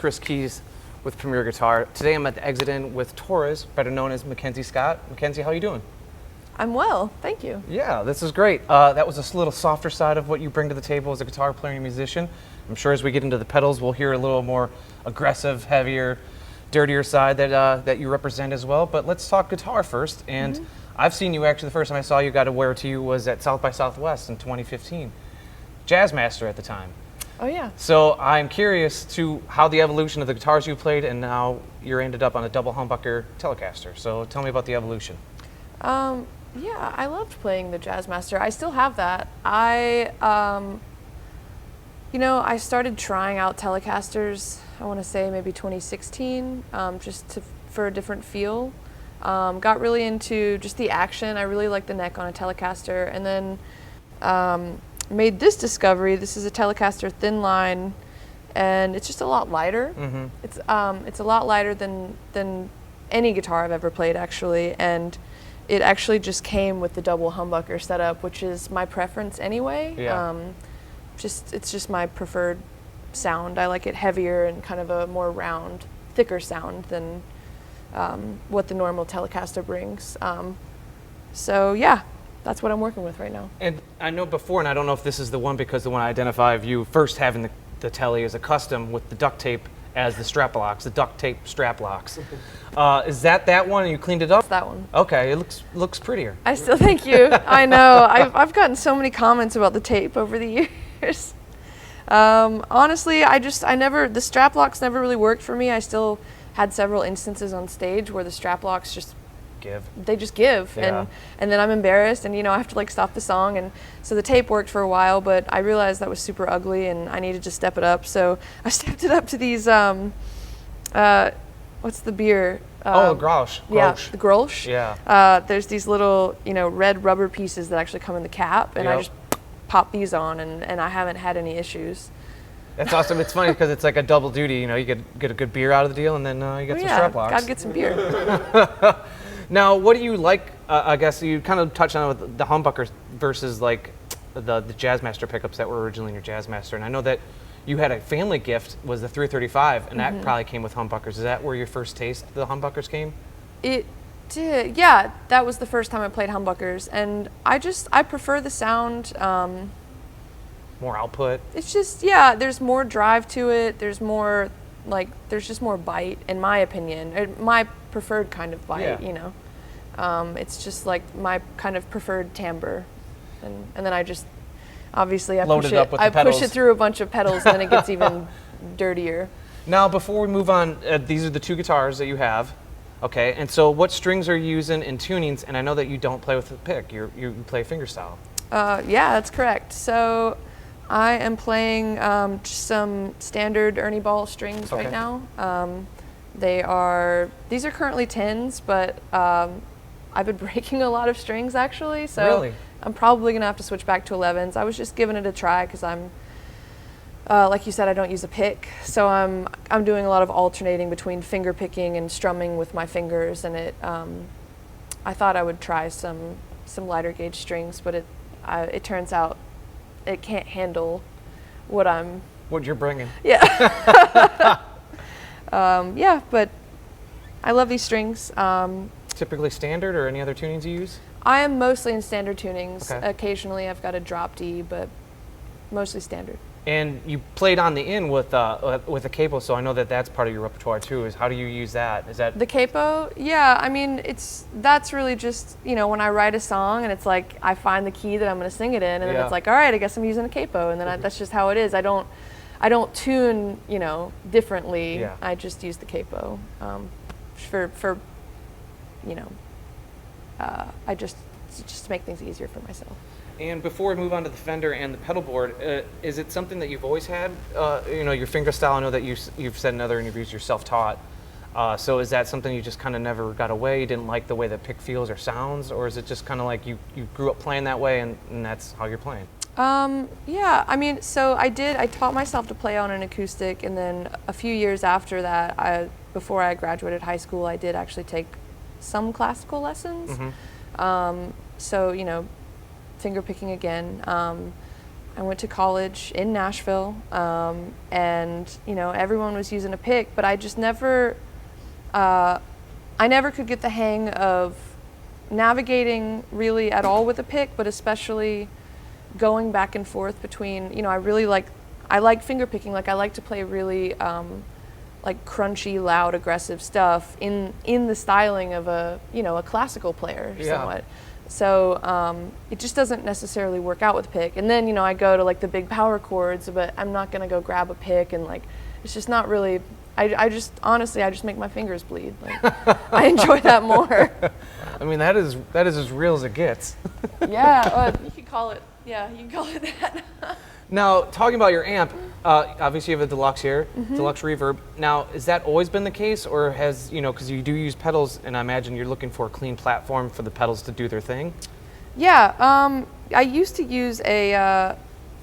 Chris Keys with Premier Guitar. Today I'm at the exit in with Torres, better known as Mackenzie Scott. Mackenzie, how you doing? I'm well, thank you. Yeah, this is great. That was a little softer side of what you bring to the table as a guitar player and musician. I'm sure as we get into the pedals, we'll hear a little more aggressive, heavier, dirtier side that you represent as well. But let's talk guitar first. And I've seen you actually, the first time I saw you got to wear it to you was at South by Southwest in 2015. Jazz Master at the time. Oh yeah. So I'm curious to how the evolution of the guitars you played and now you're ended up on a double humbucker Telecaster. So tell me about the evolution. Yeah, I loved playing the Jazz Master. I still have that. I started trying out Telecasters, I want to say maybe 2016, for a different feel. Got really into just the action. I really like the neck on a Telecaster. And then made this discovery. This is a Telecaster thin line, and it's just a lot lighter. Mm-hmm. It's a lot lighter than any guitar I've ever played, actually. And it actually just came with the double humbucker setup, which is my preference anyway. Yeah. It's just my preferred sound. I like it heavier and kind of a more round, thicker sound than what the normal Telecaster brings. So yeah, that's what I'm working with right now. And I know before, and I don't know if this is the one because the one I identify of you first having the Tele as a custom with the duct tape as the strap locks, the duct tape strap locks. Is that one and you cleaned it up? It's that one. Okay, it looks prettier. I still thank you. I know. I've gotten so many comments about the tape over the years. Honestly, the strap locks never really worked for me. I still had several instances on stage where the strap locks just give. Yeah. And then I'm embarrassed and I have to like stop the song, and so the tape worked for a while, but I realized that was super ugly and I needed to step it up. So I stepped it up to these what's the beer? Grolsch. Yeah, the Grolsch. Yeah. There's these little, red rubber pieces that actually come in the cap, and I just pop these on, and I haven't had any issues. That's awesome. It's funny because it's like a double duty. You get a good beer out of the deal, and then you get some strap locks. Gotta get some beer. Now, what do you like? I guess you kind of touched on it with the humbuckers versus like the Jazzmaster pickups that were originally in your Jazzmaster. And I know that you had a family gift was the 335, and that probably came with humbuckers. Is that where your first taste of the humbuckers came? It did. Yeah, that was the first time I played humbuckers, and I prefer the sound. More output. It's just there's more drive to it. There's just more bite, in my opinion. My preferred kind of bite, it's just like my kind of preferred timbre, and then I just obviously I push it through a bunch of pedals, and then it gets even dirtier. Now, before we move on, these are the two guitars that you have, okay? And so, what strings are you using in tunings? And I know that you don't play with a pick; you play fingerstyle. Yeah, that's correct. So I am playing just some standard Ernie Ball strings right now. These are currently 10s, but I've been breaking a lot of strings actually, so really? I'm probably gonna have to switch back to 11s. I was just giving it a try because I'm, like you said, I don't use a pick, so I'm doing a lot of alternating between finger picking and strumming with my fingers, and I thought I would try some lighter gauge strings, but it turns out it can't handle what you're bringing. Yeah. But I love these strings. Typically standard or any other tunings you use? I am mostly in standard tunings. Okay. Occasionally I've got a drop D, but mostly standard. And you played on the in with a capo, so I know that that's part of your repertoire too. Is how do you use that? Is that the capo? Yeah, I mean that's really just when I write a song and it's like I find the key that I'm going to sing it in, and then it's like, all right, I guess I'm using a capo, and then that's just how it is. I don't tune differently. Yeah. I just use the capo I just to make things easier for myself. And before we move on to the Fender and the Pedalboard, is it something that you've always had? Your fingerstyle, I know that you've said in other interviews you're self-taught. So is that something you just kind of never got away? You didn't like the way the pick feels or sounds? Or is it just kind of like you grew up playing that way and that's how you're playing? Yeah, I mean, so I taught myself to play on an acoustic, and then a few years after that, before I graduated high school, I did actually take some classical lessons. Mm-hmm. So, finger picking again. I went to college in Nashville, and you know, everyone was using a pick, but I just never, I never could get the hang of navigating really at all with a pick, but especially going back and forth between, you know, I like finger picking. Like I like to play really like crunchy, loud, aggressive stuff in the styling of a, you know, a classical player somewhat. So it just doesn't necessarily work out with pick. And then, you know, I go to like the big power chords, but I'm not gonna go grab a pick, and like it's just not really. I just honestly, I just make my fingers bleed. Like, I enjoy that more. I mean, that is as real as it gets. Yeah, you could call it. Yeah, you can call it that. Now, talking about your amp, obviously you have a Deluxe here, Deluxe Reverb. Now, has that always been the case, or has, you know, because you do use pedals, and I imagine you're looking for a clean platform for the pedals to do their thing? Yeah, I used to use a,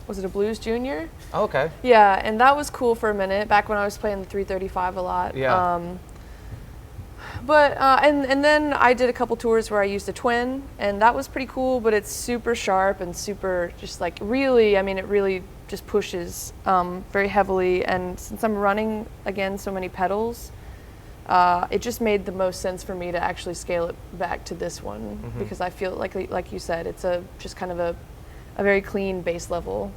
was it a Blues Junior? Oh, okay. Yeah, and that was cool for a minute, back when I was playing the 335 a lot. Yeah. And then I did a couple tours where I used a twin, and that was pretty cool, but it's super sharp and super just like really, I mean, it really just pushes very heavily. And since I'm running, again, so many pedals, it just made the most sense for me to actually scale it back to this one, because I feel like you said, it's just kind of a very clean bass level.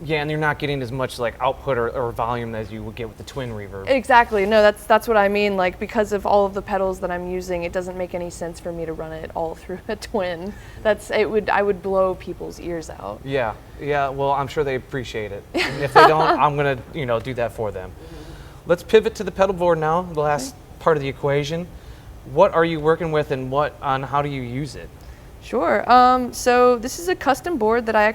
Yeah, and you're not getting as much like output or volume as you would get with the twin reverb. Exactly. No, that's what I mean. Like, because of all of the pedals that I'm using, it doesn't make any sense for me to run it all through a twin. I would blow people's ears out. Yeah. Well, I'm sure they appreciate it. And if they don't, I'm gonna, you know, do that for them. Let's pivot to the pedal board now. The last part of the equation. What are you working with, and how do you use it? Sure. So this is a custom board that I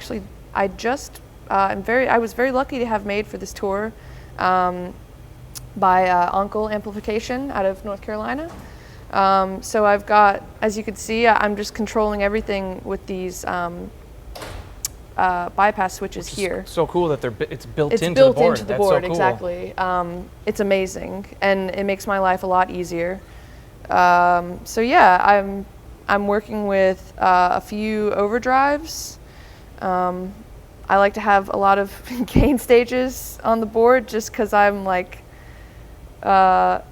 was very lucky to have made for this tour by Uncle Amplification out of North Carolina. So I've got, as you can see, I'm just controlling everything with these bypass switches here. So cool that it's built into the board. It's built into the board, so cool. exactly. It's amazing, and it makes my life a lot easier. So yeah, I'm working with a few overdrives. I like to have a lot of gain stages on the board, just because I'm like, you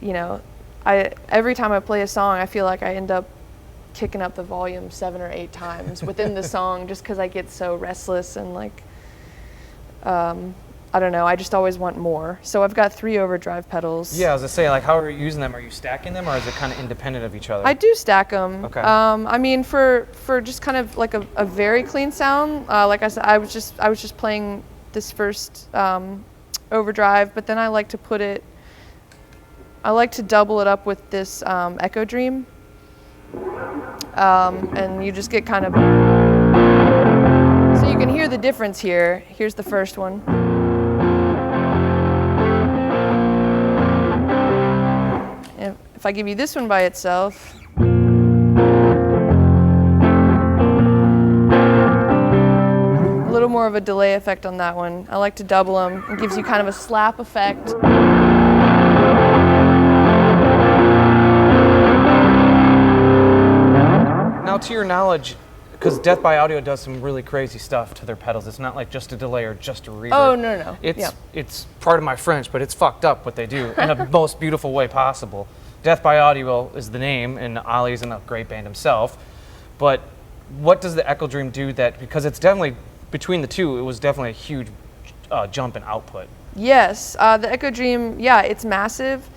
know, every time I play a song, I feel like I end up kicking up the volume 7 or 8 times within the song, just because I get so restless and like, I don't know, I just always want more. So I've got 3 overdrive pedals. Yeah, I was gonna say, like, how are you using them? Are you stacking them, or is it kind of independent of each other? I do stack them. Okay. I mean, for just kind of like a very clean sound, like I said, I was just playing this first overdrive, but then I like to double it up with this Echo Dream, and you just get kind of, so you can hear the difference here. Here's the first one. If I give you this one by itself, a little more of a delay effect on that one. I like to double them. It gives you kind of a slap effect. Now, to your knowledge, because Death by Audio does some really crazy stuff to their pedals. It's not like just a delay or just a reverb. Oh, no. It's part of my French, but it's fucked up what they do in the most beautiful way possible. Death by Audio is the name, and Ollie's in a great band himself. But what does the Echo Dream do that, because it's definitely, between the two, it was definitely a huge jump in output. Yes, the Echo Dream, yeah, it's massive.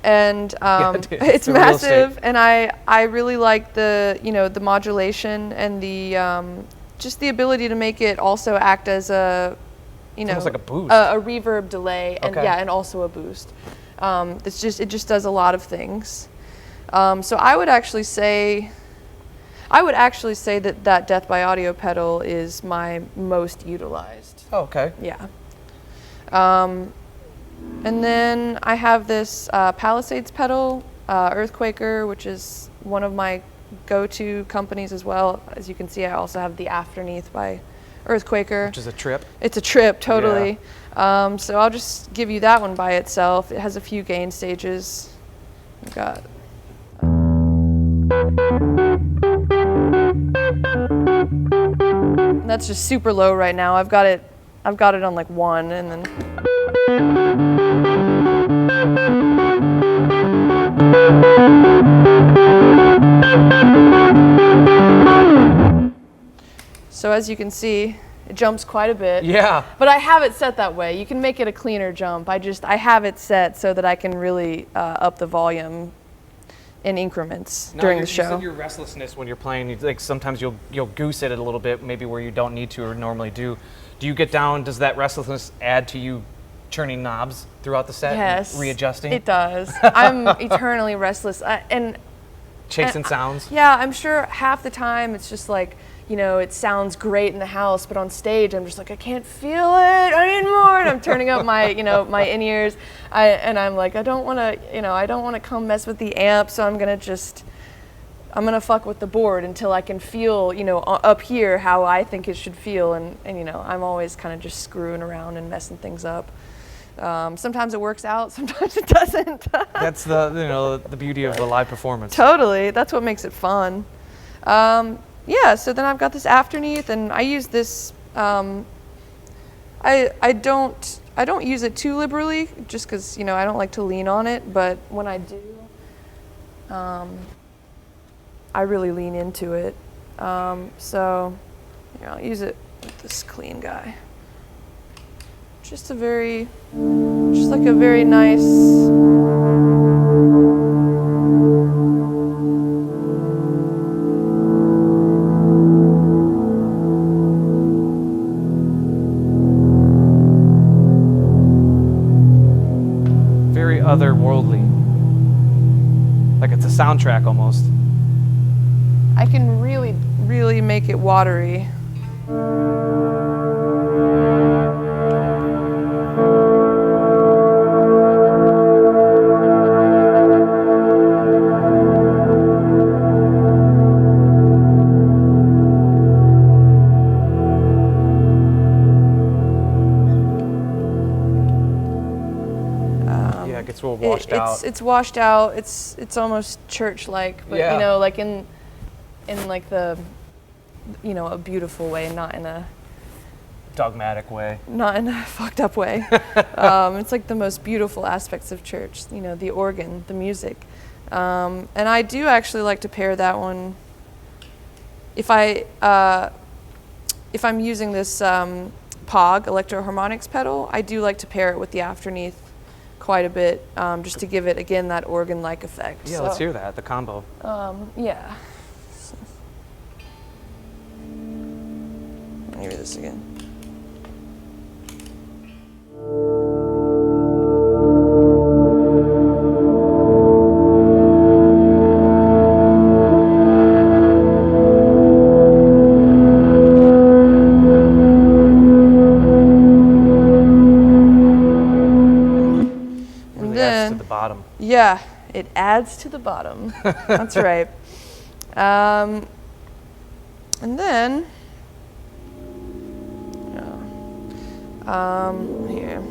And it's the real massive, estate. and I really like the, you know, the modulation and the just the ability to make it also act as a, you know, almost like a boost. A reverb delay, and Okay. yeah, and also a boost. It just does a lot of things. So I would actually say that Death by Audio pedal is my most utilized. Oh, okay. Yeah. And then I have this Palisades pedal, Earthquaker, which is one of my go-to companies as well. As you can see, I also have the Afterneath by Earthquaker. Which is a trip. It's a trip, totally. So I'll just give you that one by itself. It has a few gain stages. I've got. That's just super low right now. I've got it on like 1, and then. So as you can see, it jumps quite a bit. Yeah. But I have it set that way. You can make it a cleaner jump. I have it set so that I can really up the volume in increments during the show. You said your restlessness when you're playing, like sometimes you'll goose it a little bit, maybe where you don't need to or normally do. Do you get down? Does that restlessness add to you turning knobs throughout the set? Yes, and readjusting. It does. I'm eternally restless and chasing sounds. Yeah, I'm sure half the time it's just like, you know, it sounds great in the house, but on stage I'm just like, I can't feel it. I need more. And I'm turning up my, you know, my in-ears. And I'm like, I don't want to come mess with the amp, so I'm going to fuck with the board until I can feel, you know, up here how I think it should feel. And you know, I'm always kind of just screwing around and messing things up. Sometimes it works out, sometimes it doesn't. That's the beauty of the live performance. Totally. That's what makes it fun. Yeah, so then I've got this afterneath, and I use this. I don't use it too liberally, just because, you know, I don't like to lean on it. But when I do, I really lean into it. So yeah, I'll use it with this clean guy. Just like a very nice. Otherworldly, like it's a soundtrack almost. I can really make it watery. It's real washed out. It's washed out. It's almost church-like, but yeah. You know, like in like the, you know, a beautiful way, not in a dogmatic way. Not in a fucked up way. It's like the most beautiful aspects of church. You know, the organ, the music, and I do actually like to pair that one. If I'm using this Pog electro-harmonics pedal, I do like to pair it with the afterneath quite a bit, just to give it, again, that organ-like effect. Yeah, so, let's hear that, the combo. Yeah. Let me hear this again. Yeah, it adds to the bottom. That's right. And then, here.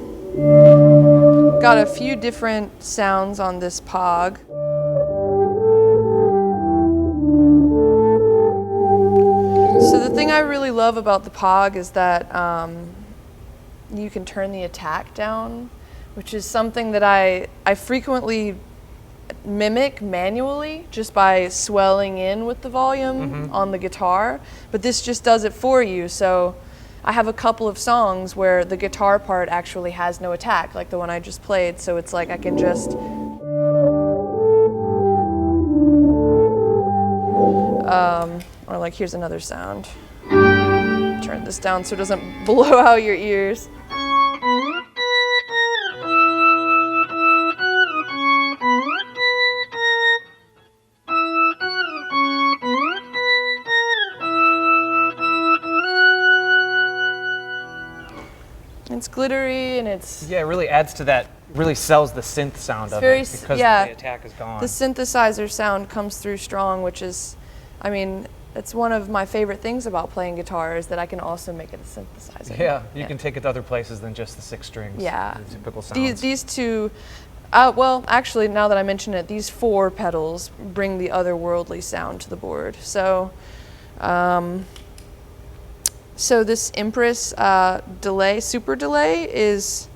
Got a few different sounds on this Pog. So the thing I really love about the Pog is that you can turn the attack down, which is something that I frequently mimic manually just by swelling in with the volume on the guitar, but this just does it for you. So I have a couple of songs where the guitar part actually has no attack, like the one I just played, so it's like I can just or like here's another sound. Turn this down so it doesn't blow out your ears. It's glittery and it's... Yeah, it really adds to that, really sells the synth sound of it because the attack is gone. The synthesizer sound comes through strong, which is, I mean, it's one of my favorite things about playing guitar is that I can also make it a synthesizer. Yeah, you can take it to other places than just the 6 strings. Yeah. The typical sounds. These two, well, actually, now that I mention it, these 4 pedals bring the otherworldly sound to the board. So, So this Empress delay, super delay, is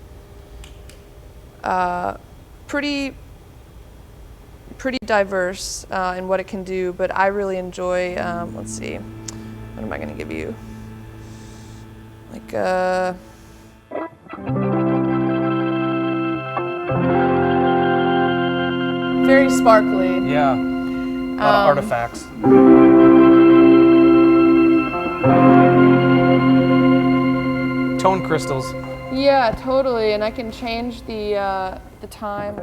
pretty diverse in what it can do, but I really enjoy, let's see, what am I gonna give you? Like, very sparkly. Yeah, a lot of artifacts. Tone crystals. Yeah, totally, and I can change the time.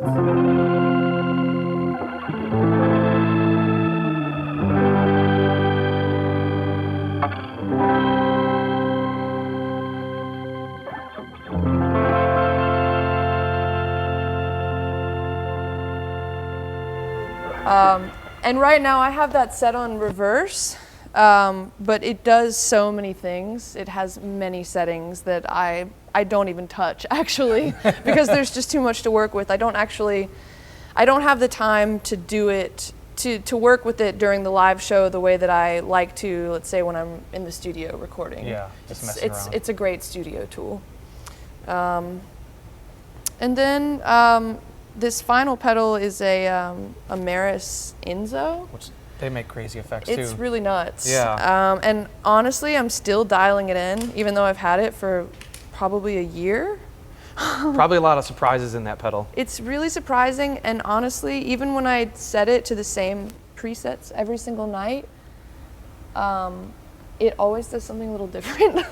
And right now I have that set on reverse, but it does so many things. It has many settings that I don't even touch, actually, because there's just too much to work with. I don't have the time to do it, to work with it during the live show the way that I like to, let's say when I'm in the studio recording. Yeah, just messing around. It's a great studio tool. And then this final pedal is a Maris Enzo. Which they make crazy effects It's too. really nuts. Yeah. And honestly, I'm still dialing it in, even though I've had it for probably a year. Probably a lot of surprises in that pedal. It's really surprising, and honestly, even when I set it to the same presets every single night, it always does something a little different.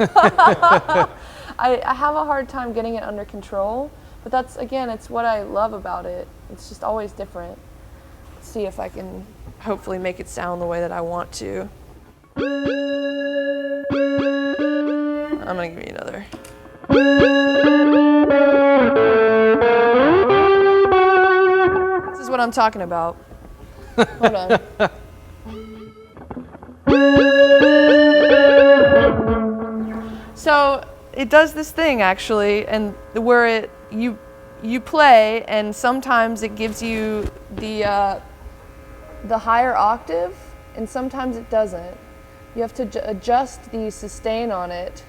I have a hard time getting it under control, but that's, again, it's what I love about it. It's just always different. Let's see if I can hopefully make it sound the way that I want to. I'm gonna give you another. This is what I'm talking about. Hold on. So it does this thing actually, and where you play, and sometimes it gives you the higher octave, and sometimes it doesn't. You have to adjust the sustain on it,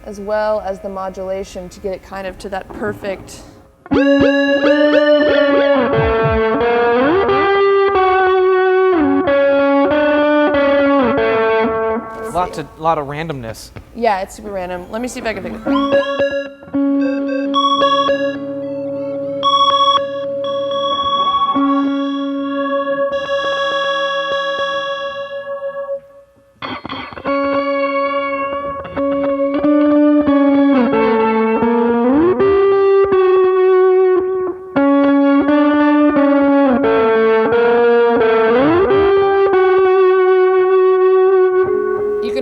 as well as the modulation, to get it kind of to that perfect. A lot of randomness. Yeah, it's super random. Let me see if I can fix it.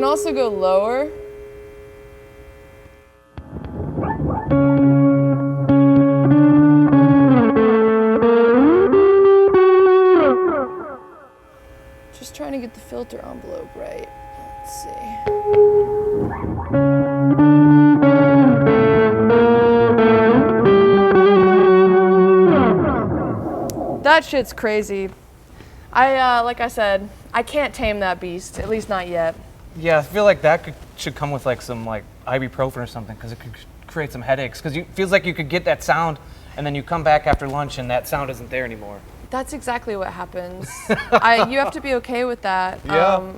Also go lower. Just trying to get the filter envelope right. Let's see. That shit's crazy. Like I said, I can't tame that beast, at least not yet. Yeah, I feel like that should come with like some like ibuprofen or something, because it could create some headaches. Because it feels like you could get that sound, and then you come back after lunch and that sound isn't there anymore. That's exactly what happens. You have to be okay with that. Yeah,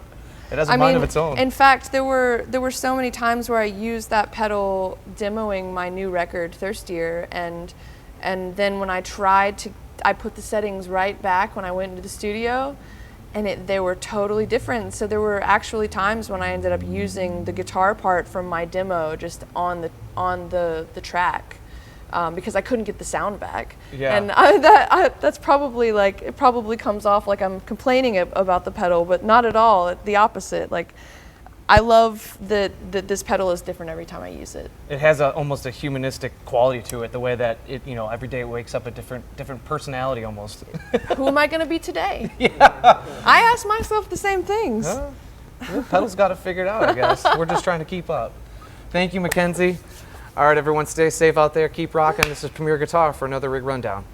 it has a mind of its own. In fact, there were so many times where I used that pedal demoing my new record, Thirstier, and then when I put the settings right back when I went into the studio, and they were totally different. So there were actually times when I ended up using the guitar part from my demo just on the track, because I couldn't get the sound back. Yeah. And that's probably like, it probably comes off like I'm complaining about the pedal, but not at all. The opposite. Like, I love that this pedal is different every time I use it. It has almost a humanistic quality to it, the way that it, every day it wakes up a different personality almost. Who am I going to be today? Yeah. I ask myself the same things. The pedal's got it figured out, I guess. We're just trying to keep up. Thank you, Mackenzie. All right, everyone, stay safe out there. Keep rocking. This is Premier Guitar for another Rig Rundown.